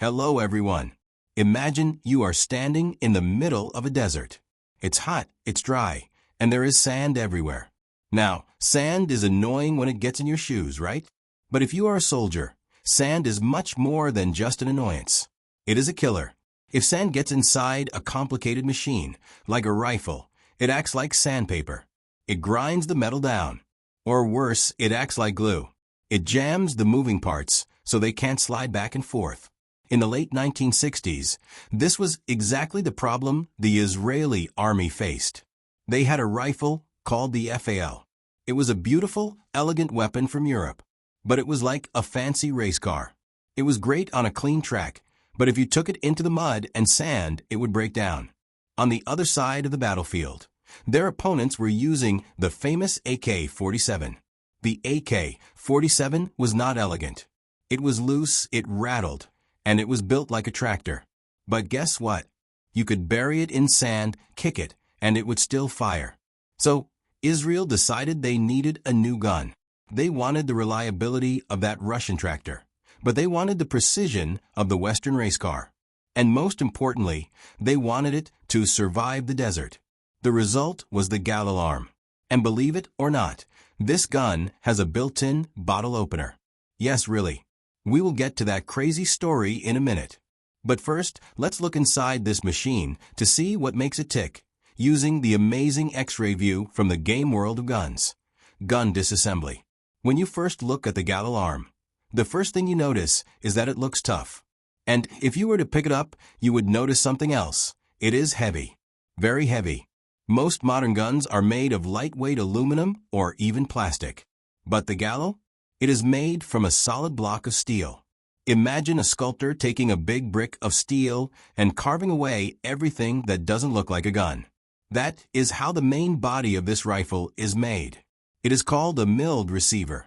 Hello everyone. Imagine you are standing in the middle of a desert. It's hot, it's dry, and there is sand everywhere. Now, sand is annoying when it gets in your shoes, right? But if you are a soldier, sand is much more than just an annoyance. It is a killer. If sand gets inside a complicated machine, like a rifle, it acts like sandpaper. It grinds the metal down. Or worse, it acts like glue. It jams the moving parts so they can't slide back and forth. In the late 1960s, this was exactly the problem the Israeli army faced. They had a rifle called the FAL. It was a beautiful, elegant weapon from Europe, but it was like a fancy race car. It was great on a clean track, but if you took it into the mud and sand, it would break down. On the other side of the battlefield, their opponents were using the famous AK-47. The AK-47 was not elegant. It was loose, it rattled, and it was built like a tractor. But guess what? You could bury it in sand, kick it, and it would still fire. So, Israel decided they needed a new gun. They wanted the reliability of that Russian tractor, but they wanted the precision of the Western race car. And most importantly, they wanted it to survive the desert. The result was the Galil ARM. And believe it or not, this gun has a built-in bottle opener. Yes, really. We will get to that crazy story in a minute. But first, let's look inside this machine to see what makes it tick, using the amazing X-ray view from the game world of guns. Gun disassembly. When you first look at the Galil ARM, the first thing you notice is that it looks tough. And if you were to pick it up, you would notice something else. It is heavy. Very heavy. Most modern guns are made of lightweight aluminum or even plastic. But the Galil? It is made from a solid block of steel. Imagine a sculptor taking a big brick of steel and carving away everything that doesn't look like a gun. That is how the main body of this rifle is made. It is called a milled receiver.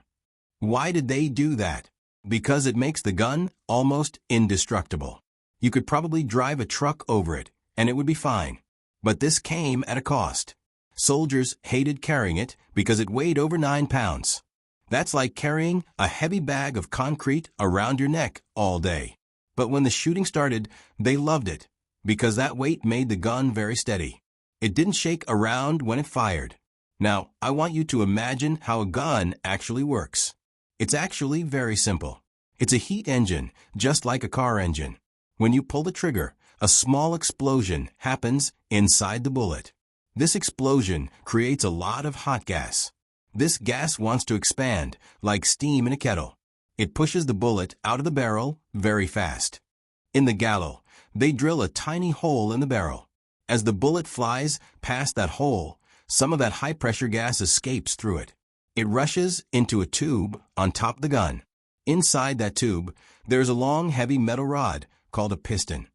Why did they do that? Because it makes the gun almost indestructible. You could probably drive a truck over it, and it would be fine. But this came at a cost. Soldiers hated carrying it because it weighed over 9 pounds. That's like carrying a heavy bag of concrete around your neck all day. But when the shooting started, they loved it, because that weight made the gun very steady. It didn't shake around when it fired. Now, I want you to imagine how a gun actually works. It's actually very simple. It's a heat engine, just like a car engine. When you pull the trigger, a small explosion happens inside the bullet. This explosion creates a lot of hot gas. This gas wants to expand, like steam in a kettle. It pushes the bullet out of the barrel very fast. In the Galil, they drill a tiny hole in the barrel. As the bullet flies past that hole, some of that high-pressure gas escapes through it. It rushes into a tube on top of the gun. Inside that tube, there's a long, heavy metal rod called a piston.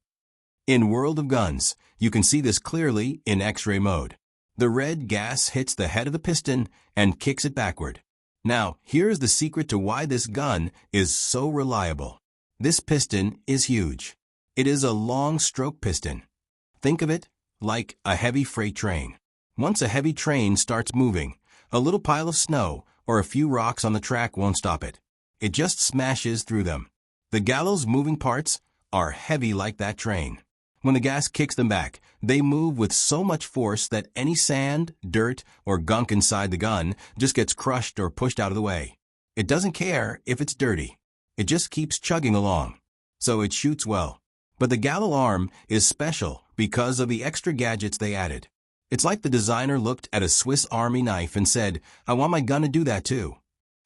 In World of Guns, you can see this clearly in X-ray mode. The red gas hits the head of the piston and kicks it backward. Now, here's the secret to why this gun is so reliable. This piston is huge. It is a long stroke piston. Think of it like a heavy freight train. Once a heavy train starts moving, a little pile of snow or a few rocks on the track won't stop it. It just smashes through them. The Galil's moving parts are heavy like that train. When the gas kicks them back, they move with so much force that any sand, dirt, or gunk inside the gun just gets crushed or pushed out of the way. It doesn't care if it's dirty. It just keeps chugging along. So it shoots well. But the Galil ARM is special because of the extra gadgets they added. It's like the designer looked at a Swiss Army knife and said, I want my gun to do that too.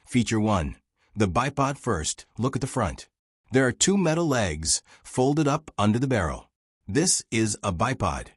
Feature 1. The bipod first. Look at the front. There are 2 metal legs folded up under the barrel. This is a bipod.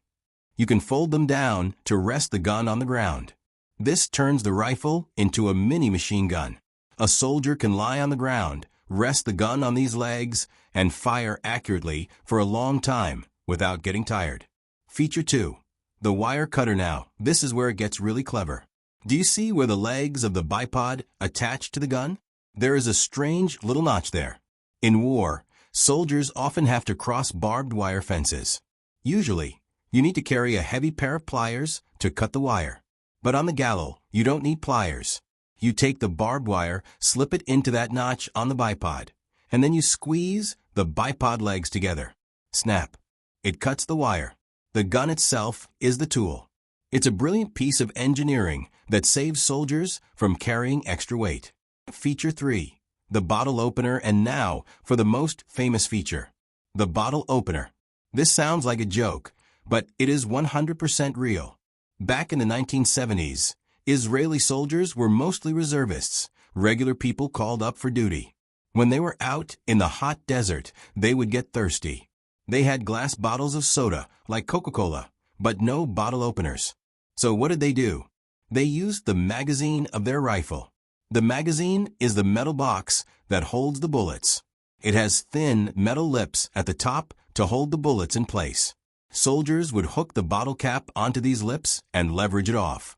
You can fold them down to rest the gun on the ground. This turns the rifle into a mini machine gun. A soldier can lie on the ground, rest the gun on these legs, and fire accurately for a long time without getting tired. Feature 2. The wire cutter now. This is where it gets really clever. Do you see where the legs of the bipod attach to the gun? There is a strange little notch there. In war, soldiers often have to cross barbed wire fences. Usually, you need to carry a heavy pair of pliers to cut the wire. But on the Galil, you don't need pliers. You take the barbed wire, slip it into that notch on the bipod, and then you squeeze the the bipod legs together. Snap. It cuts the wire. The gun itself is the tool. It's a brilliant piece of engineering that saves soldiers from carrying extra weight. Feature 3. The bottle opener, and now for the most famous feature. The bottle opener. This sounds like a joke, but it is 100% real. Back in the 1970s, Israeli soldiers were mostly reservists, regular people called up for duty. When they were out in the hot desert, they would get thirsty. They had glass bottles of soda, like Coca-Cola, but no bottle openers. So what did they do? They used the magazine of their rifle. The magazine is the metal box that holds the bullets. It has thin metal lips at the top to hold the bullets in place. Soldiers would hook the bottle cap onto these lips and leverage it off.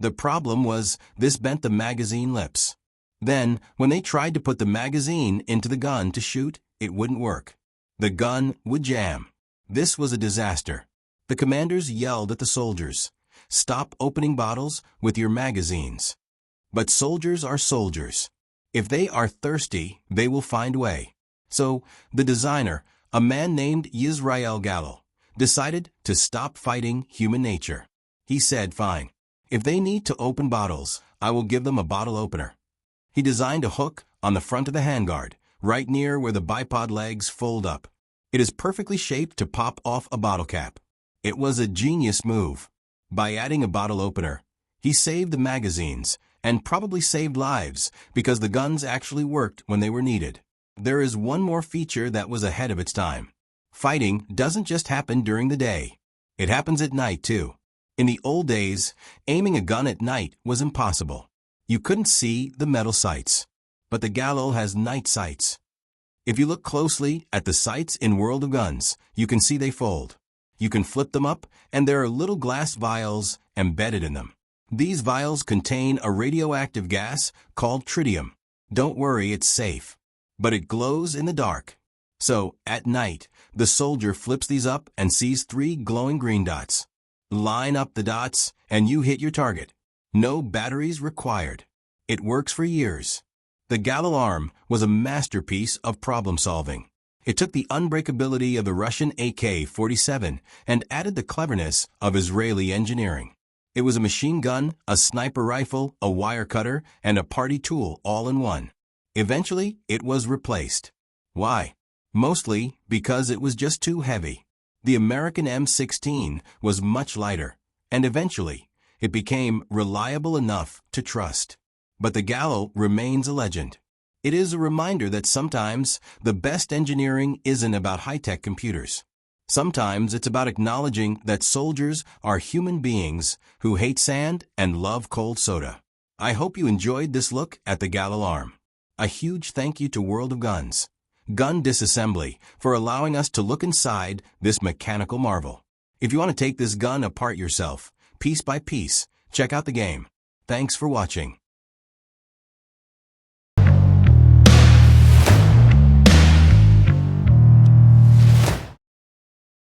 The problem was this bent the magazine lips. Then, when they tried to put the magazine into the gun to shoot, it wouldn't work. The gun would jam. This was a disaster. The commanders yelled at the soldiers, "Stop opening bottles with your magazines." But soldiers are soldiers. If they are thirsty, they will find a way. So, the designer, a man named IMI Galil, decided to stop fighting human nature. He said, "Fine. If they need to open bottles, I will give them a bottle opener." He designed a hook on the front of the handguard, right near where the bipod legs fold up. It is perfectly shaped to pop off a bottle cap. It was a genius move. By adding a bottle opener, he saved the magazines and probably saved lives because the guns actually worked when they were needed. There is one more feature that was ahead of its time. Fighting doesn't just happen during the day. It happens at night, too. In the old days, aiming a gun at night was impossible. You couldn't see the metal sights. But the Galil has night sights. If you look closely at the sights in World of Guns, you can see they fold. You can flip them up, and there are little glass vials embedded in them. These vials contain a radioactive gas called tritium. Don't worry, it's safe. But it glows in the dark. So, at night, the soldier flips these up and sees 3 glowing green dots. Line up the dots, and you hit your target. No batteries required. It works for years. The Galil ARM was a masterpiece of problem solving. It took the unbreakability of the Russian AK-47 and added the cleverness of Israeli engineering. It was a machine gun, a sniper rifle, a wire cutter, and a party tool all in one. Eventually, it was replaced. Why? Mostly because it was just too heavy. The American M16 was much lighter, and eventually, it became reliable enough to trust. But the Galil remains a legend. It is a reminder that sometimes the best engineering isn't about high-tech computers. Sometimes it's about acknowledging that soldiers are human beings who hate sand and love cold soda. I hope you enjoyed this look at the Galil ARM. A huge thank you to World of Guns, Gun Disassembly, for allowing us to look inside this mechanical marvel. If you want to take this gun apart yourself, piece by piece, check out the game. Thanks for watching.